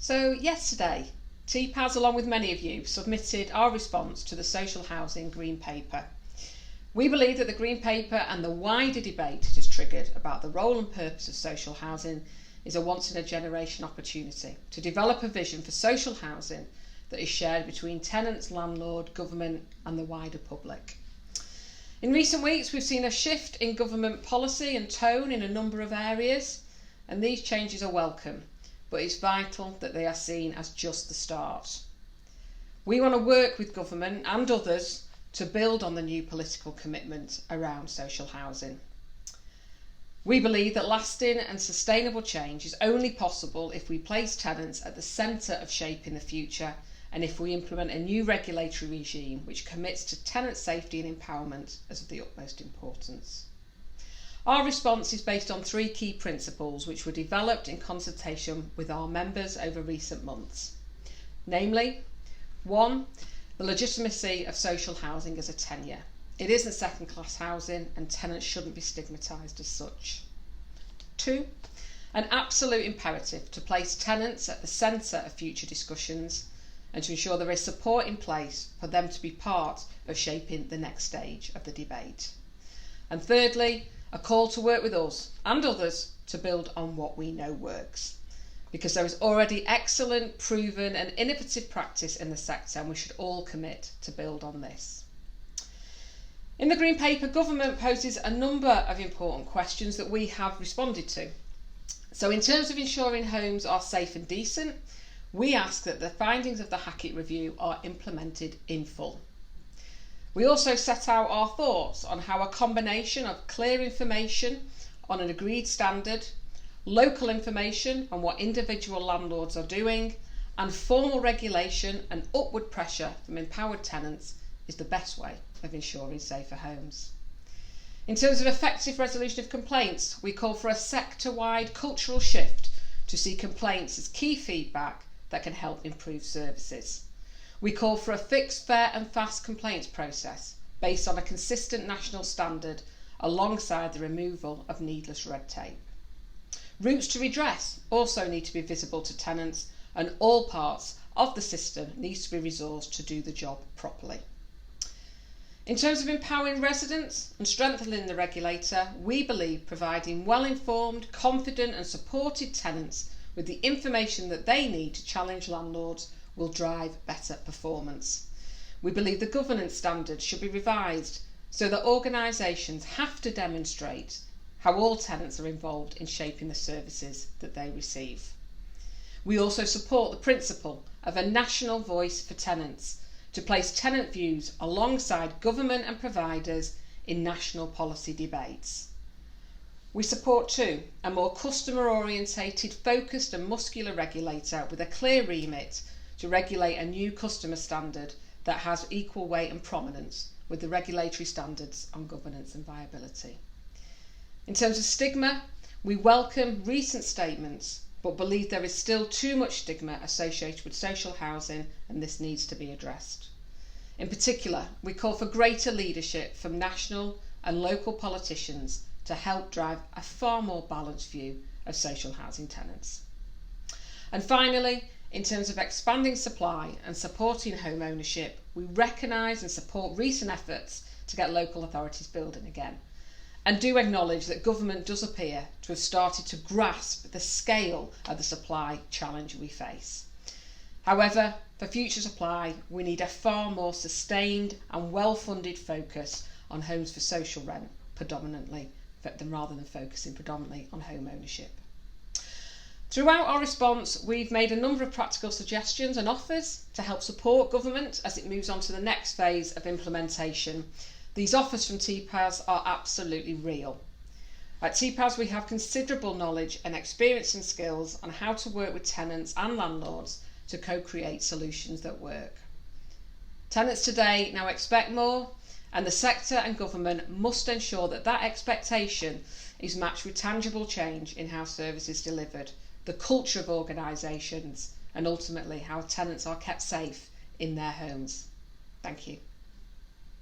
So yesterday, Tpas, along with many of you, submitted our response to the Social Housing Green Paper. We believe that the Green Paper and the wider debate it has triggered about the role and purpose of social housing is a once-in-a-generation opportunity to develop a vision for social housing that is shared between tenants, landlord, government and the wider public. In recent weeks, we've seen a shift in government policy and tone in a number of areas, and these changes are welcome, but it's vital that they are seen as just the start. We want to work with government and others to build on the new political commitment around social housing. We believe that lasting and sustainable change is only possible if we place tenants at the centre of shaping the future and if we implement a new regulatory regime which commits to tenant safety and empowerment as of the utmost importance. Our response is based on 3 key principles which were developed in consultation with our members over recent months. Namely, 1, the legitimacy of social housing as a tenure. It isn't second-class housing and tenants shouldn't be stigmatised as such. 2, an absolute imperative to place tenants at the centre of future discussions and to ensure there is support in place for them to be part of shaping the next stage of the debate. And thirdly, a call to work with us and others to build on what we know works. Because there is already excellent, proven and innovative practice in the sector and we should all commit to build on this. In the Green Paper, government poses a number of important questions that we have responded to. So in terms of ensuring homes are safe and decent, we ask that the findings of the Hackett Review are implemented in full. We also set out our thoughts on how a combination of clear information on an agreed standard, local information on what individual landlords are doing, and formal regulation and upward pressure from empowered tenants is the best way of ensuring safer homes. In terms of effective resolution of complaints, we call for a sector-wide cultural shift to see complaints as key feedback that can help improve services. We call for a fixed, fair and fast complaints process based on a consistent national standard alongside the removal of needless red tape. Routes to redress also need to be visible to tenants and all parts of the system needs to be resourced to do the job properly. In terms of empowering residents and strengthening the regulator, we believe providing well-informed, confident and supported tenants with the information that they need to challenge landlords will drive better performance. We believe the governance standards should be revised so that organisations have to demonstrate how all tenants are involved in shaping the services that they receive. We also support the principle of a national voice for tenants to place tenant views alongside government and providers in national policy debates. We support too a more customer orientated, focused and muscular regulator with a clear remit to regulate a new customer standard that has equal weight and prominence with the regulatory standards on governance and viability. In terms of stigma, we welcome recent statements but believe there is still too much stigma associated with social housing and this needs to be addressed. In particular, we call for greater leadership from national and local politicians to help drive a far more balanced view of social housing tenants. And finally, in terms of expanding supply and supporting home ownership, we recognise and support recent efforts to get local authorities building again, and do acknowledge that government does appear to have started to grasp the scale of the supply challenge we face. However, for future supply, we need a far more sustained and well-funded focus on homes for social rent predominantly, rather than focusing predominantly on home ownership. Throughout our response, we've made a number of practical suggestions and offers to help support government as it moves on to the next phase of implementation. These offers from Tpas are absolutely real. At Tpas, we have considerable knowledge and experience and skills on how to work with tenants and landlords to co-create solutions that work. Tenants today now expect more, and the sector and government must ensure that that expectation is matched with tangible change in how service is delivered, the culture of organisations, and ultimately how tenants are kept safe in their homes. Thank you.